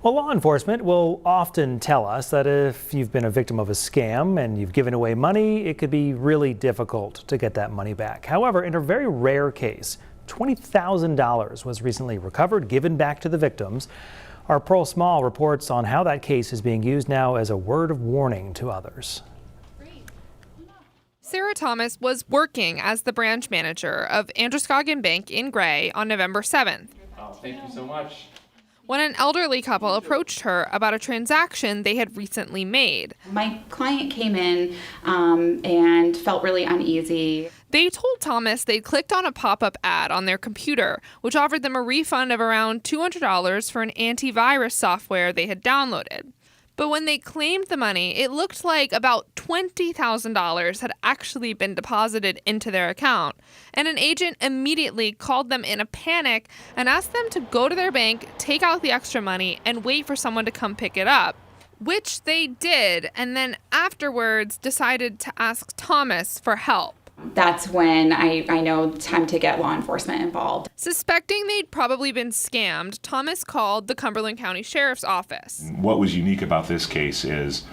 Well, law enforcement will often tell us that if you've been a victim of a scam and you've given away money, it could be really difficult to get that money back. However, in a very rare case, $20,000 was recently recovered, given back to the victims. Our Pearl Small reports on how that case is being used now as a word of warning to others. Sarah Thomas was working as the branch manager of Androscoggin Bank in Gray on November 7th. Oh, thank you so much. When an elderly couple approached her about a transaction they had recently made. My client came in and felt really uneasy. They told Thomas they'd clicked on a pop-up ad on their computer, which offered them a refund of around $200 for an antivirus software they had downloaded. But when they claimed the money, it looked like about $20,000 had actually been deposited into their account. And an agent immediately called them in a panic and asked them to go to their bank, take out the extra money, and wait for someone to come pick it up. Which they did, and then afterwards decided to ask Thomas for help. That's when I know time to get law enforcement involved. Suspecting they'd probably been scammed, Thomas called the Cumberland County Sheriff's Office. What was unique about this case is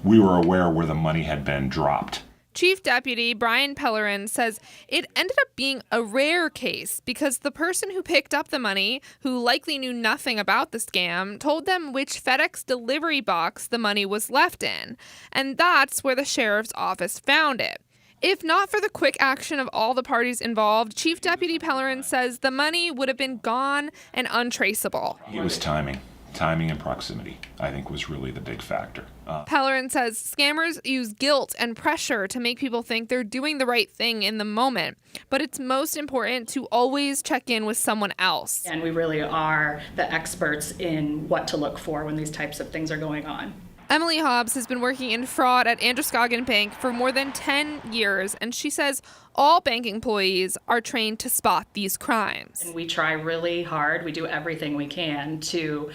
we were aware where the money had been dropped. Chief Deputy Brian Pellerin says it ended up being a rare case because the person who picked up the money, who likely knew nothing about the scam, told them which FedEx delivery box the money was left in. And that's where the sheriff's office found it. If not for the quick action of all the parties involved, Chief Deputy Pellerin says the money would have been gone and untraceable. It was timing. Timing and proximity, I think, was really the big factor. Pellerin says scammers use guilt and pressure to make people think they're doing the right thing in the moment. But it's most important to always check in with someone else. And we really are the experts in what to look for when these types of things are going on. Emily Hobbs has been working in fraud at Androscoggin Bank for more than 10 years, and she says all bank employees are trained to spot these crimes. And we try really hard. We do everything we can to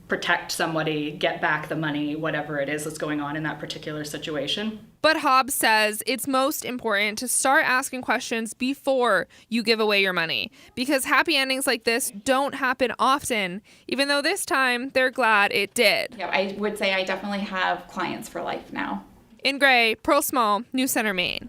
protect somebody, get back the money, whatever it is that's going on in that particular situation. But Hobbs says it's most important to start asking questions before you give away your money, because happy endings like this don't happen often, even though this time they're glad it did. Yeah, I would say I definitely have clients for life now. In Gray, Pearl Small, News Center, Maine.